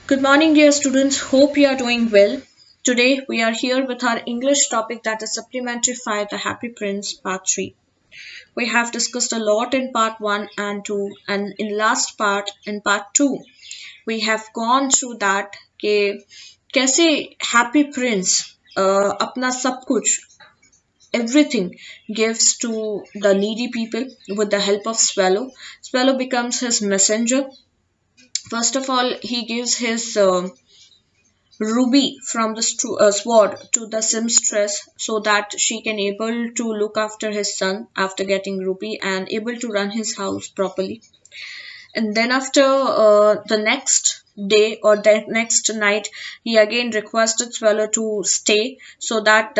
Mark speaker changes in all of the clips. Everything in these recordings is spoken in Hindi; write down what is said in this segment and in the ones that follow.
Speaker 1: Good morning, dear students. Hope you are doing well. Today we are here with our English topic, that is Supplementary 5, The Happy Prince, Part 3. We have discussed a lot in Part 1 and 2, and in last part, in Part 2, we have gone through that कि कैसे Happy Prince अपना सब कुछ everything gives to the needy people with the help of Swallow. Swallow becomes his messenger. First of all, he gives his Ruby from the sword to the seamstress so that she can able to look after his son after getting Ruby and able to run his house properly. And then after the next day or the next night, he again requested Swallow to stay so that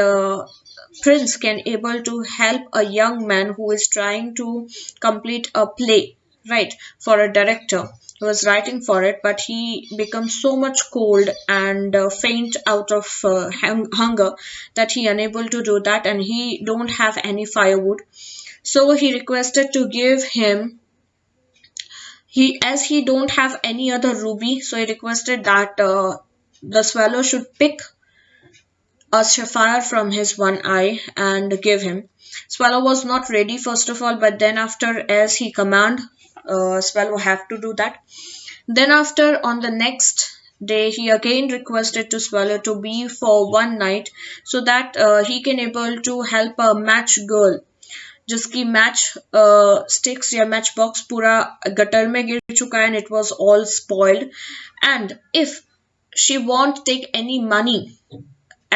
Speaker 1: Prince can able to help a young man who is trying to complete a play, right, for a director who was writing for it, but he becomes so much cold and faint out of hunger that he unable to do that, and he don't have any firewood. So he requested to give him, he don't have any other ruby, so he requested that the Swallow should pick a sapphire from his one eye and give him. Swallow was not ready first of all, but then after, as he command, Swallow have to do that. Then after, on the next day, he again requested to Swallow to be for one night so that he can able to help a match girl जिसकी मैच स्टिक्स या मैच बॉक्स पूरा गटर में गिर चुका है and it was all spoiled and if she won't take any money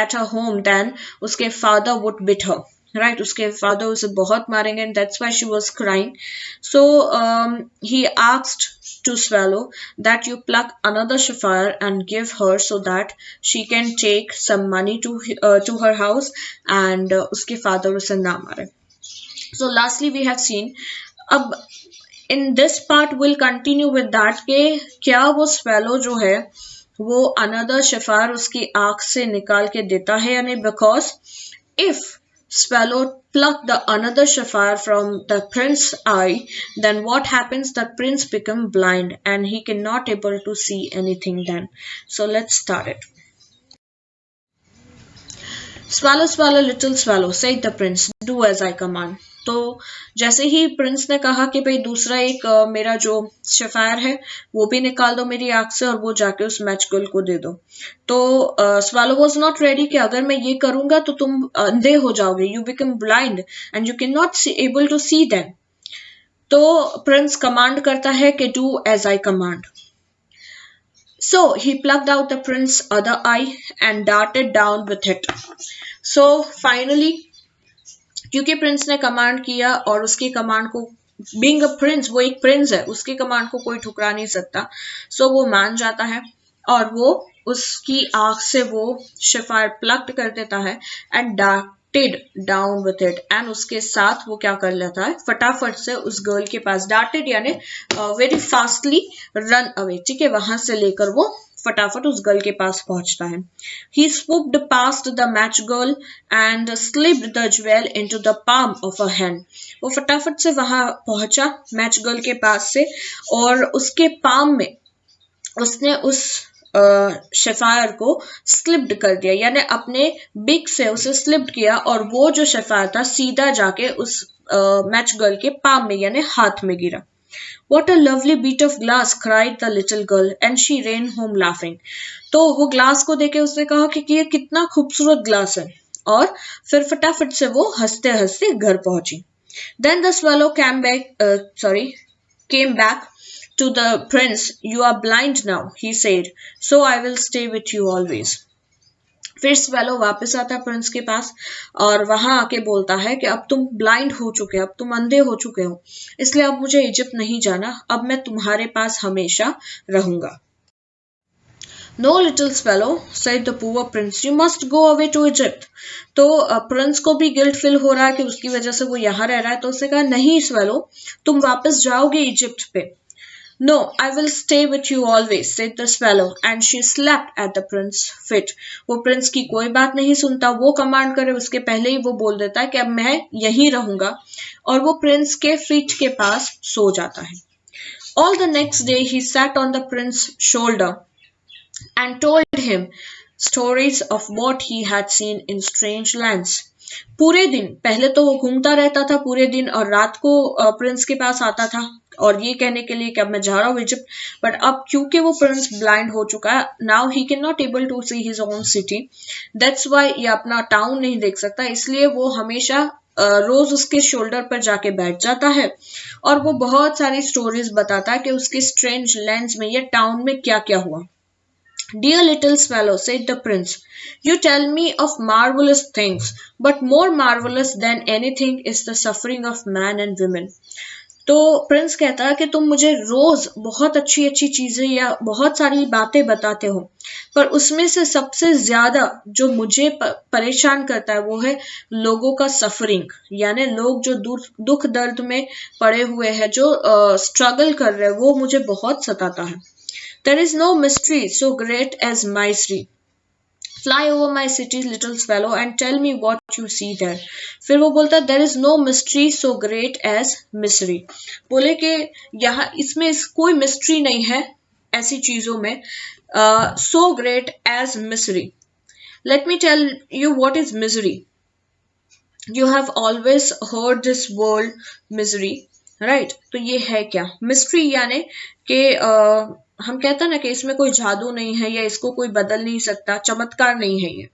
Speaker 1: at her home, then उसके father would beat her, right? उसके father उसे बहुत मारेंगे and that's why she was crying. So he asked to Swallow that you pluck another sapphire and give her so that she can take some money to her house and उसके father उसे ना मारे. So lastly we have seen, अब in this part we'll continue with that कि क्या वो Swallow जो है वो अनदर शफार उसकी आंख से निकाल के देता है या नहीं, because if Swallow pluck the another sapphire from the prince's eye, then what happens? The prince become blind and he cannot able to see anything then. So let's start it. Swallow, swallow, little swallow, said the prince, do as I command. तो जैसे ही प्रिंस ने कहा कि भाई दूसरा एक मेरा जो शफायर है वो भी निकाल दो मेरी आंख से और वो जाके उस मैच गर्ल को दे दो, तो स्वालो वॉज नॉट रेडी कि अगर मैं ये करूंगा तो तुम अंधे हो जाओगे, you become blind and you can not able to see them. तो प्रिंस कमांड करता है कि do as I command. So he plucked out the prince's other eye and darted down with it. So finally, क्योंकि प्रिंस ने कमांड किया और उसकी कमांड को, बीइंग अ प्रिंस, वो एक प्रिंस है, उसकी कमांड को कोई ठुकरा नहीं सकता. सो वो मान जाता है और वो उसकी आंख से वो शफायर प्लक्ड कर देता है and darted down with it, and उसके साथ वो क्या कर लेता है, फटाफट से उस गर्ल के पास, डार्टेड यानी वेरी फास्टली रन अवे, ठीक है, वहां से लेकर वो फटाफट उस गर्ल के पास पहुंचता है. He swooped past the match girl and slipped the jewel into the palm of her hand. वो फटाफट से वहां पहुंचा मैच गर्ल के पास से और उसके पाम में उसने उस शेफायर को स्लिप्ड कर दिया, यानी अपने बिग से उसे स्लिप्ड किया और वो जो शेफायर था सीधा जाके उस मैच गर्ल के पाम में यानी हाथ में गिरा. What a lovely bit of glass, cried the little girl, and she ran home laughing. तो वो ग्लास को देखे उसने कहा कि ये कितना खूबसूरत ग्लास है, और फिर फटाफट से वो हंसते हंसते घर पहुंची. Then the swallow came back to the prince. You are blind now, he said, so I will stay with you always. फिर स्वेलो वापस आता है प्रिंस के पास और वहां आके बोलता है कि अब तुम ब्लाइंड हो चुके हो, अब तुम अंधे हो चुके हो, इसलिए अब मुझे इजिप्ट नहीं जाना, अब मैं तुम्हारे पास हमेशा रहूंगा. No, little swallow, said the poor prince, you must go away to Egypt. तो प्रिंस को भी गिल्ट फील हो रहा है कि उसकी वजह से वो यहाँ रह रहा है, तो उसने कहा नहीं स्वेलो, तुम वापस जाओगे इजिप्ट पे. No, I will stay with you always, said the swallow, and she slapped at the prince's feet. वो प्रिंस की कोई बात नहीं सुनता, वो कमांड करे उसके पहले ही वो बोल देता है कि अब मैं यहीं रहूंगा, और वो प्रिंस के फीट के पास सो जाता है. All the next day he sat on the prince's shoulder and told him stories of what he had seen in strange lands. पूरे दिन, पहले तो वो घूमता रहता था पूरे दिन और रात को प्रिंस के पास आता था और ये कहने के लिए कि अब मैं जा रहा हूँ इजिप्ट, बट अब क्योंकि वो प्रिंस ब्लाइंड हो चुका है, now he can not able to see his own city, that's why ये अपना टाउन नहीं देख सकता, इसलिए वो हमेशा रोज उसके शोल्डर पर जाके बैठ जाता है और वो बहुत सारी स्टोरीज बताता है कि उसके स्ट्रेंज लैंड्स में या टाउन में क्या क्या हुआ. Dear little swallow, said the prince, you tell me of marvelous things, but more marvelous than anything is the suffering of man and women. तो प्रिंस कहता है कि तुम मुझे रोज बहुत अच्छी अच्छी चीजें या बहुत सारी बातें बताते हो, पर उसमें से सबसे ज्यादा जो मुझे परेशान करता है वो है लोगों का सफरिंग, यानी लोग जो दुख दर्द में पड़े हुए हैं, जो स्ट्रगल कर रहे हैं, वो मुझे बहुत सताता है. There is no mystery so great as misery. Fly over my city, little swallow, and tell me what you see there. फिर वो बोलता है there is no mystery so great as misery. बोले कि यहाँ इसमें कोई mystery नहीं है ऐसी चीजों में, so great as misery. Let me tell you what is misery. You have always heard this word misery, right? तो ये है क्या mystery, यानी कि हम कहते हैं ना कि इसमें कोई जादू नहीं है या इसको कोई बदल नहीं सकता, चमत्कार नहीं है ये.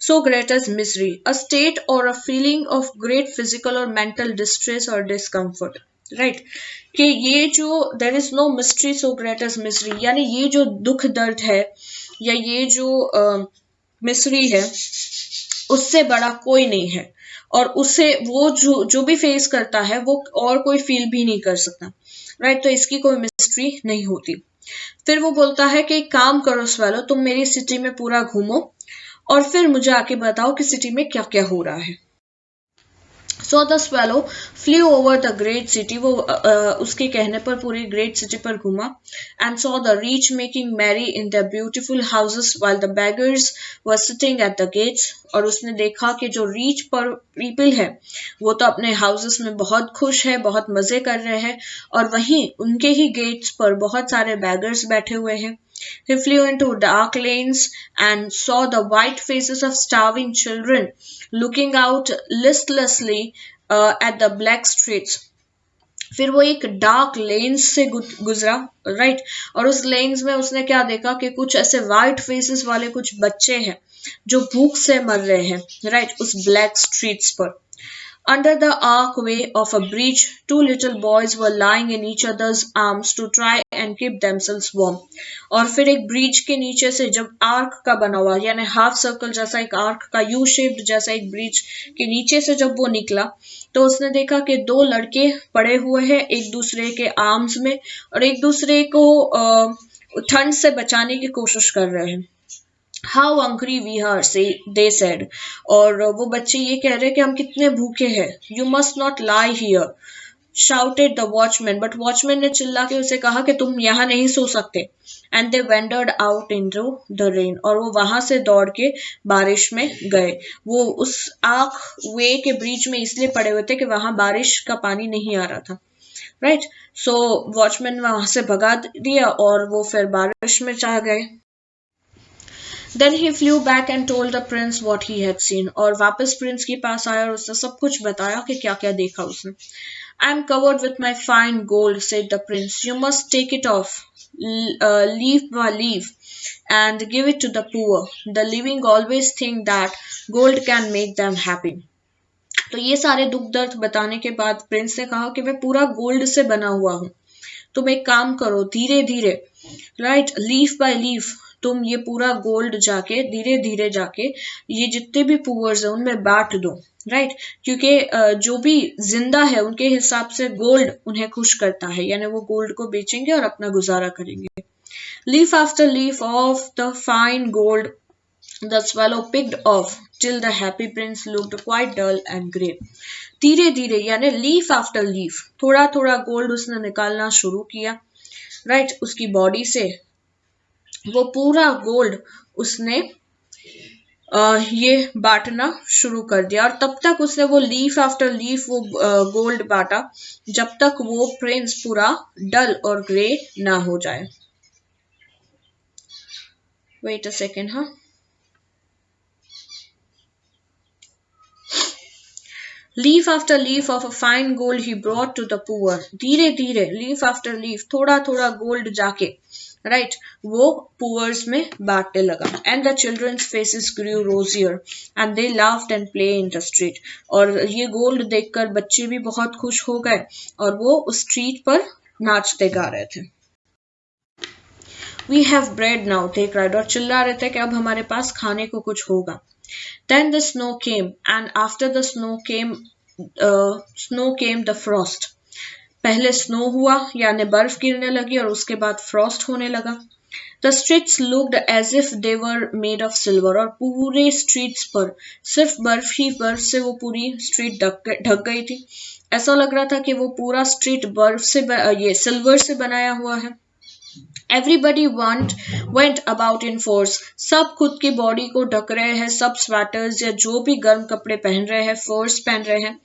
Speaker 1: So great as misery, a state or a feeling of great physical or mental distress or discomfort. Right कि ये जो there is no mystery so great as misery, यानी ये जो दुख दर्द है या ये जो मिस्ट्री है उससे बड़ा कोई नहीं है, और उससे वो जो भी फेस करता है वो और कोई फील भी नहीं कर सकता. राइट तो इसकी कोई मिस्ट्री नहीं होती. फिर वो बोलता है कि एक काम करो स्वैलो, तुम मेरी सिटी में पूरा घूमो और फिर मुझे आके बताओ कि सिटी में क्या क्या हो रहा है. So the swallow flew over the great city. वो उसके कहने पर पूरी great city पर घूमा and saw the rich making merry in their beautiful houses while the beggars were sitting at the gates. और उसने देखा कि जो rich people है वो तो अपने houses में बहुत खुश है, बहुत मजे कर रहे हैं, और वहीं उनके ही gates पर बहुत सारे beggars बैठे हुए हैं. He flew into dark lanes and saw the white faces of starving children looking out listlessly at the black streets. फिर वो एक डार्क लेन्स से गुजरा, राइट, और उस लेन्स में उसने क्या देखा कि कुछ ऐसे वाइट फेसेस वाले कुछ बच्चे हैं जो भूख से मर रहे हैं, राइट, उस ब्लैक स्ट्रीट्स पर. Under the archway of a bridge, two little boys were lying in each other's arms to try and keep themselves warm. और फिर एक ब्रिज के नीचे से जब आर्क का बना हुआ यानी हाफ सर्कल जैसा एक आर्क का यू शेप्ड जैसा एक ब्रिज के नीचे से जब वो निकला तो उसने देखा कि दो लड़के पड़े हुए हैं एक दूसरे के आर्म्स में और एक दूसरे को ठंड से बचाने की कोशिश कर रहे हैं. How hungry we are, they said. और वो बच्चे ये कह रहे हैं कि हम कितने भूखे हैं. You must not lie here, shouted the watchman. But watchman ने चिल्ला के उसे कहा कि तुम यहाँ नहीं सो सकते. And they wandered out into the rain. और वो वहां से दौड़ के बारिश में गए. वो उस आर्क वे के ब्रिज में इसलिए पड़े हुए थे कि वहां बारिश का पानी नहीं आ रहा था. राइट सो वॉचमैन वहां से भगा दिया और वो फिर बारिश में जा गए. Then he flew back and told the prince what he had seen. और वापस प्रिंस के पास आया और उसने सब कुछ बताया कि क्या क्या देखा उसने. I am covered with my fine gold, said the prince. You must take it off, leaf by leaf, and give it to the poor. The living always think that gold can make them happy. तो ये सारे दुख दर्द बताने के बाद प्रिंस ने कहा कि मैं पूरा गोल्ड से बना हुआ हूँ. तुम एक काम करो, धीरे धीरे, राइट, लीफ बाय लीफ तुम ये पूरा गोल्ड जाके धीरे धीरे जाके ये जितने भी पुअर्स है उनमें बांट दो, राइट, क्योंकि जो भी जिंदा है उनके हिसाब से गोल्ड उन्हें खुश करता है, यानी वो गोल्ड को बेचेंगे और अपना गुजारा करेंगे. Leaf after leaf of the fine gold the swallow picked off till the happy prince looked quite dull and grey. धीरे धीरे यानी लीफ आफ्टर लीफ थोड़ा थोड़ा गोल्ड उसने निकालना शुरू किया, राइट, उसकी बॉडी से वो पूरा गोल्ड उसने ये बांटना शुरू कर दिया. और तब तक उसने वो लीफ आफ्टर लीफ वो गोल्ड बांटा जब तक वो प्रिंस पूरा डल और ग्रे ना हो जाए. वेट अ सेकेंड, हाँ. Leaf after leaf of a fine gold he brought to the poor. धीरे धीरे, लीफ आफ्टर लीफ, थोड़ा थोड़ा गोल्ड जाके, राइट, वो पुअर्स में बांटने लगा. And the children's faces grew rosier and they laughed and play in the street. और ये गोल्ड देखकर बच्चे भी बहुत खुश हो गए और वो उस स्ट्रीट पर नाचते गा रहे थे. We have bread now, they cried. और चिल्ला रहे थे कि अब हमारे पास खाने को कुछ होगा. Then the snow came, and after the snow came the frost. पहले स्नो हुआ यानी बर्फ गिरने लगी और उसके बाद फ्रॉस्ट होने लगा. The streets looked as if they were made of silver. और पूरे स्ट्रीट्स पर सिर्फ बर्फ ही बर्फ से वो पूरी स्ट्रीट ढक गई थी. ऐसा लग रहा था कि वो पूरा स्ट्रीट बर्फ से ये सिल्वर से बनाया हुआ है. Everybody went about in force. सब खुद की बॉडी को ढक रहे हैं, सब स्वेटर्स या जो भी गर्म कपड़े पहन रहे हैं, फर्स पहन रहे हैं.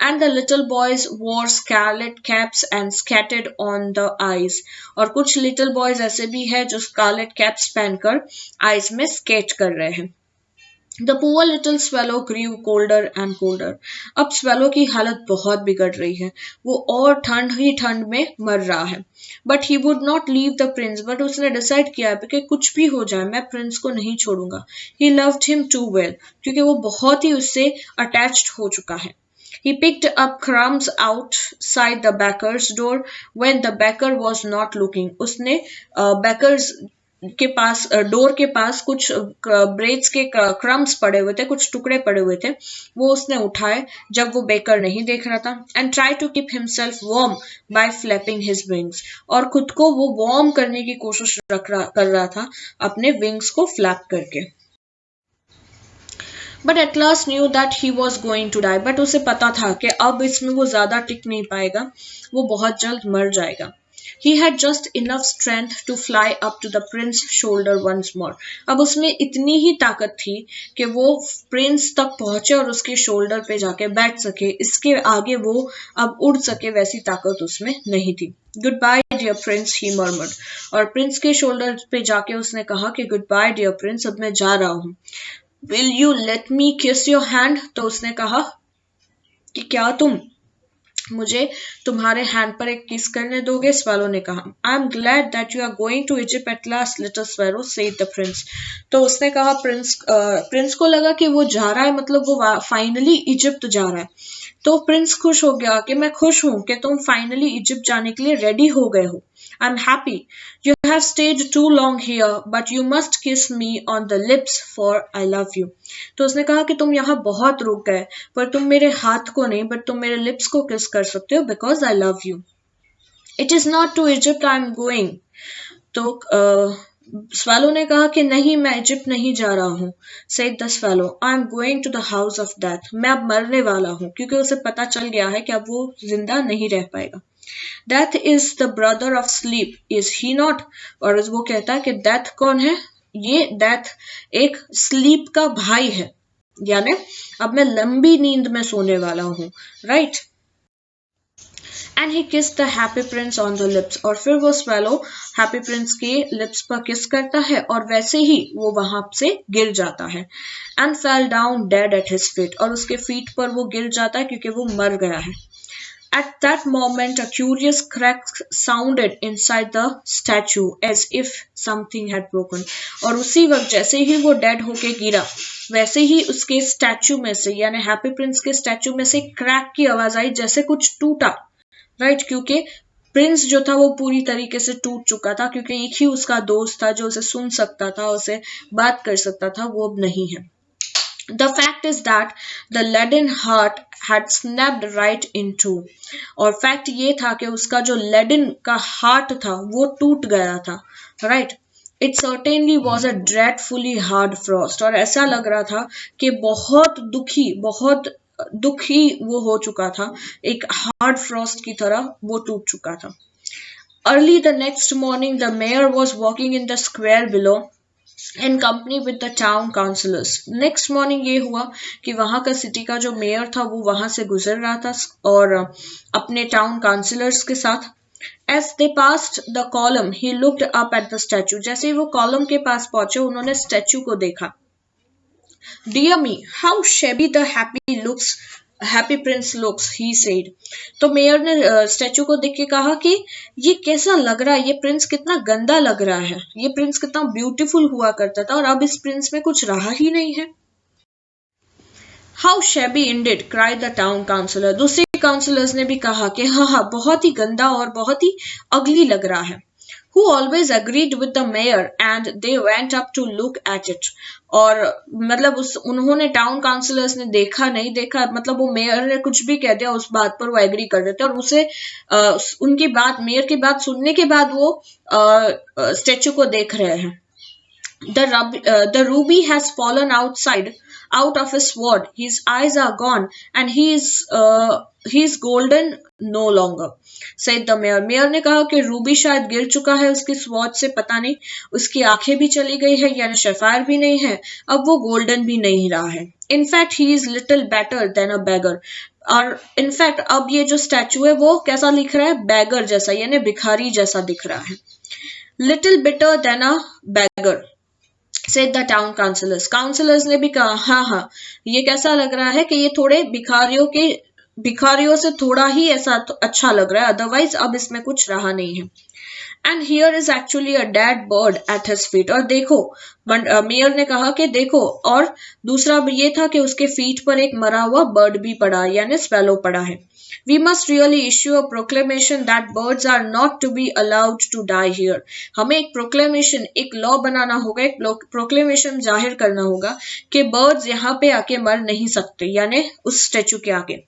Speaker 1: And the little boys wore scarlet caps and skated on the ice. और कुछ little boys ऐसे भी हैं जो scarlet caps पहनकर आइस में स्केट कर रहे हैं. The poor little swallow grew colder and colder. अब swallow की हालत बहुत बिगड़ रही है, वो और ठंड ही ठंड में मर रहा है. But he would not leave the prince. But उसने डिसाइड किया है कि कुछ भी हो जाए मैं प्रिंस को नहीं छोड़ूंगा. He loved him too well. क्योंकि वो बहुत ही उससे अटैच्ड हो चुका है. He picked up crumbs outside the baker's door when the baker was not looking. उसने baker's के पास डोर के पास कुछ ब्रेड्स के क्रम्स पड़े हुए थे, कुछ टुकड़े पड़े हुए थे, वो उसने उठाए जब वो बेकर नहीं देख रहा था. And try to keep himself warm by flapping his wings. और खुद को वो वार्म करने की कोशिश कर रहा था अपने विंग्स को फ्लैप करके. But at last knew that he was going to die. But उसे पता था कि अब इसमें वो ज्यादा टिक नहीं पाएगा, वो बहुत जल्द मर जाएगा. He had just enough strength to fly up to the prince's shoulder once more. अब उसमें इतनी ही ताकत थी कि वो प्रिंस तक पहुंचे और उसके शोल्डर पे जाके बैठ सके. इसके आगे वो अब उड़ सके वैसी ताकत उसमें नहीं थी. गुड बाय डियर प्रिंस, ही मर्मर्ड. और प्रिंस के शोल्डर पे जाके उसने कहा कि गुड बाय डियर प्रिंस, अब मैं जा रहा हूँ. विल यू लेट मी किस योर हैंड. तो उसने कहा कि क्या तुम मुझे तुम्हारे हैंड पर एक किस करने दोगे. स्वैलो ने कहा. I am glad that you are going to Egypt at last little swallow, said the prince. तो उसने कहा प्रिंस को लगा कि वो जा रहा है, मतलब वो फाइनली इजिप्ट जा रहा है. तो प्रिंस खुश हो गया कि मैं खुश हूं कि तुम फाइनली इजिप्ट जाने के लिए रेडी हो गए हो. I am happy. You have stayed too long here but you must kiss me on the lips for I love you. तो उसने कहा कि तुम यहाँ बहुत रुक गए, पर तुम मेरे हाथ को नहीं बट तुम मेरे लिप्स को किस कर सकते हो, because I love you. It is not to Egypt I am going. तो स्वैलो ने कहा कि नहीं, मैं इजिप्ट नहीं जा रहा हूँ. Said the swallow. I am going to the house of death. मैं अब मरने वाला हूँ, क्योंकि उसे पता चल गया है कि अब वो जिंदा नहीं रह पाएगा. Death is the brother of sleep, is he not. और वो कहता है कि डेथ कौन है. ये डेथ एक स्लीप का भाई है, यानी अब मैं लंबी नींद में सोने वाला हूँ, right. And he kissed the happy Prince on the lips. और फिर वो स्वैलो हैप्पी प्रिंस के लिप्स पर किस करता है और वैसे ही वो वहां से गिर जाता है. And fell down dead at his feet. और उसके फीट पर वो गिर जाता है क्योंकि वो मर गया है. At that moment, a curious crack sounded inside the statue, as if something had broken. और उसी वक्त जैसे ही वो डेड होके गिरा, वैसे ही उसके स्टैचू में से, यानी हैप्पी प्रिंस के स्टैचू में से क्रैक की आवाज आई, जैसे कुछ टूटा, राइट. क्योंकि प्रिंस जो था वो पूरी तरीके से टूट चुका था, क्योंकि एक ही उसका दोस्त था जो उसे सुन सकता था, उसे बात कर सकता था, वो अब नहीं है. The fact is that the leaden heart had snapped right in two. और फैक्ट ये था कि उसका जो लेडन का हार्ट था वो टूट गया था, right. It certainly was a dreadfully hard frost. और ऐसा लग रहा था कि बहुत दुखी वो हो चुका था, एक हार्ड फ्रॉस्ट की तरह वो टूट चुका था. Early the next morning the mayor was walking in the square below in company with the town councillors. Next morning ये हुआ कि वहां का सिटी का जो मेयर था वो वहां से गुजर रहा था और अपने टाउन काउंसिलर्स के साथ. As they passed the column, he looked up at the statue. जैसे ही वो कॉलम के पास पहुंचे उन्होंने स्टैचू को देखा. Dear me, how shabby the happy prince looks, he said. तो मेयर ने स्टैचू को देख के कहा कि ये कैसा लग रहा है, ये प्रिंस कितना गंदा लग रहा है, ये प्रिंस कितना ब्यूटीफुल हुआ करता था और अब इस प्रिंस में कुछ रहा ही नहीं है. How shabby indeed, cried the town councillor. दूसरे काउंसलर्स ने भी कहा कि हाँ, बहुत ही गंदा और बहुत ही अगली लग रहा है. Who always agreed with the mayor and they went up to look at it. और मतलब उन्होंने टाउन काउंसलर्स ने देखा नहीं देखा, मतलब वो मेयर ने कुछ भी कह दिया उस बात पर वो एग्री कर देते और उसे उनकी बात, मेयर की बात सुनने के बाद वो स्टेचू को देख रहे हैं. The ruby has fallen out of his sword. His eyes are gone and he is golden no longer, said the mayor. Mayor ने कहा कि रूबी शायद गिर चुका है उसकी स्वॉर्ड से, पता नहीं उसकी आंखें भी चली गई है, यानी शेफायर भी नहीं है, अब वो गोल्डन भी नहीं रहा है. In fact he is little better than a beggar. और इनफैक्ट अब ये जो स्टैचू है वो कैसा दिख रहा है, बैगर जैसा, यानी भिखारी जैसा दिख रहा है. Little better than a beggar, said the town councillors. Councillors ने भी कहा हाँ, ये कैसा लग रहा है कि ये थोड़े भिखारियों से थोड़ा ही ऐसा तो अच्छा लग रहा है, अदरवाइज अब इसमें कुछ रहा नहीं है. And here is actually a dead bird at his feet. और देखो, मेयर ने कहा कि देखो, और दूसरा भी ये था कि उसके फीट पर एक मरा हुआ बर्ड भी पड़ा, यानी स्पैलो पड़ा है. We must really issue a proclamation that birds are not to be allowed to die here. हमें एक proclamation, एक लॉ बनाना होगा, एक proclamation जाहिर करना होगा कि birds यहाँ पे आके मर नहीं सकते, यानी उस स्टेचू के आगे.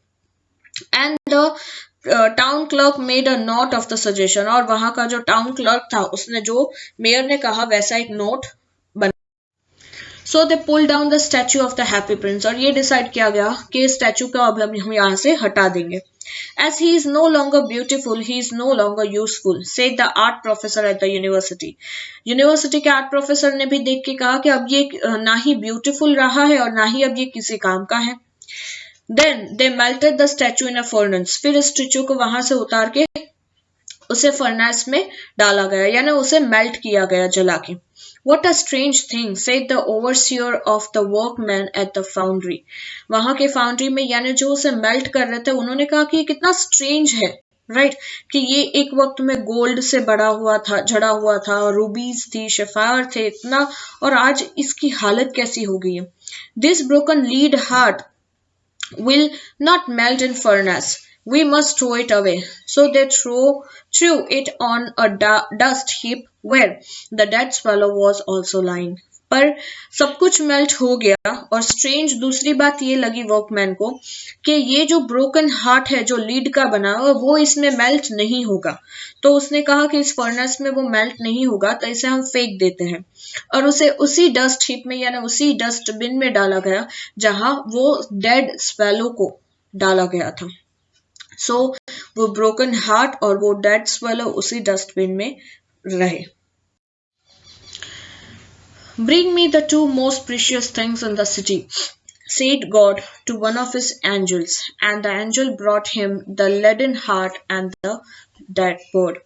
Speaker 1: And the town clerk made a note of the suggestion. और वहां का जो टाउन क्लर्क था उसने जो मेयर ने कहा वैसा एक नोट बना. So they pull down the statue of the happy prince. और ये डिसाइड किया गया कि स्टैचू का अब हम यहाँ से हटा देंगे. As he is no longer beautiful, he is no longer useful, said the art professor at the university. University के आर्ट प्रोफेसर ने भी देख के कहा कि अब ये ना ही ब्यूटीफुल रहा है और ना ही अब ये किसी काम का है. Then they melted the statue in a furnace. फिर इस स्टैचू को वहां से उतार के उसे फर्नेस में डाला गया, यानी उसे मेल्ट किया गया जला के. What a strange thing, said the overseer of the workmen at the foundry. वहां के फाउंड्री में यानी जो उसे मेल्ट कर रहे थे उन्होंने कहा कि ये कितना स्ट्रेंज है, राइट कि ये एक वक्त में गोल्ड से बड़ा हुआ था, जड़ा हुआ था, और रूबीज थी, शेफायर थे इतना, और आज इसकी हालत कैसी हो गई है. This broken lead heart will not melt in furnace. We must throw it away. So they threw it on a dust heap where the dead swallow was also lying. पर सब कुछ मेल्ट हो गया और स्ट्रेंज दूसरी बात ये लगी वर्कमैन को कि ये जो ब्रोकन हार्ट है जो लीड का बना हुआ वो इसमें मेल्ट नहीं होगा. तो उसने कहा कि इस फर्नेस में वो मेल्ट नहीं होगा तो इसे हम फेंक देते हैं, और उसे उसी डस्ट हीप में यानी उसी डस्टबिन में डाला गया जहां वो डेड स्वेलो को डाला गया था. सो वो ब्रोकन हार्ट और वो डेड स्वेलो उसी डस्टबिन में रहे. Bring me the two most precious things in the city, said God to one of his angels, and the angel brought him the leaden heart and the dead bird.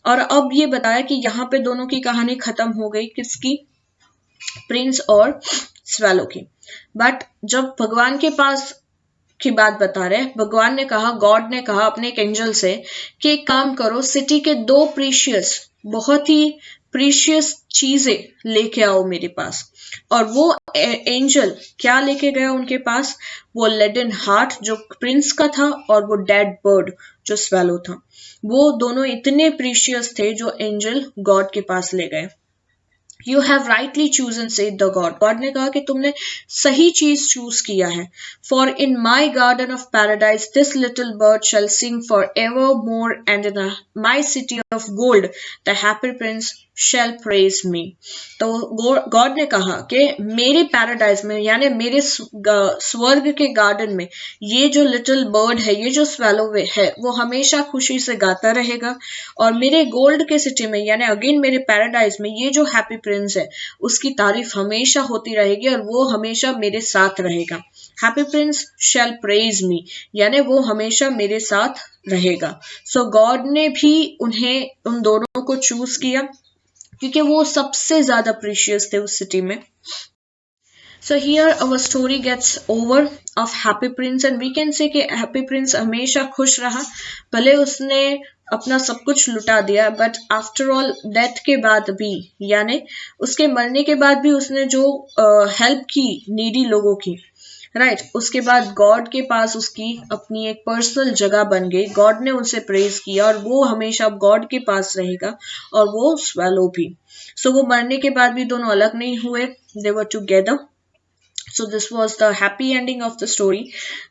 Speaker 1: और अब ये बताया कि यहाँ पे दोनों की कहानी खत्म हो गई, किसकी, प्रिंस और स्वेलो की. बट जब भगवान के पास की बात बता रहे, भगवान ने कहा, गॉड ने कहा अपने एक एंजल से कि एक काम करो, सिटी के दो प्रीशियस, बहुत ही प्रीशियस चीजें लेके आओ मेरे पास. और वो एंजल क्या लेके गया उनके पास, वो लेडन हार्ट जो प्रिंस का था और वो डेड बर्ड जो स्वेलो था. वो दोनों इतने प्रीशियस थे जो एंजल गॉड के पास ले गए. You have rightly chosen, said the God. God ने कहा कि तुमने सही चीज चूज किया है. For in my garden of paradise this little bird shall sing forevermore, and in my city of gold the happy prince shall praise me. तो गॉड ने कहा कि मेरे पैराडाइज में यानी मेरे स्वर्ग के गार्डन में ये जो लिटिल बर्ड है, ये जो स्वेलो है, वो हमेशा खुशी से गाता रहेगा। और मेरे गोल्ड के सिटी में यानी अगेन मेरे पैराडाइज में ये जो हैप्पी प्रिंस है उसकी तारीफ हमेशा होती रहेगी और वो हमेशा मेरे साथ रहेगा। हैप्पी प्रिंस शैल प्रेज मी यानी वो हमेशा मेरे साथ रहेगा। सो गॉड ने भी उन्हें उन दोनों को चूज किया क्योंकि वो सबसे ज्यादा प्रीशियस थे उस सिटी में। So here our story gets over of Happy Prince and we can say कि Happy Prince हमेशा खुश रहा, भले उसने अपना सब कुछ लुटा दिया, बट आफ्टर ऑल डेथ के बाद भी यानी उसके मरने के बाद भी उसने जो हेल्प की नीडी लोगों की, राइट उसके बाद गॉड के पास उसकी अपनी एक पर्सनल जगह बन गई। गॉड ने उसे प्रेज किया और वो हमेशा गॉड के पास रहेगा और वो स्वेलो भी। सो वो मरने के बाद भी दोनों अलग नहीं हुए, they were together. So this was the happy ending of the story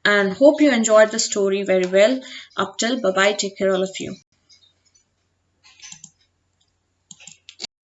Speaker 1: and hope you enjoyed the story very well. Up till bye bye, take care all of you.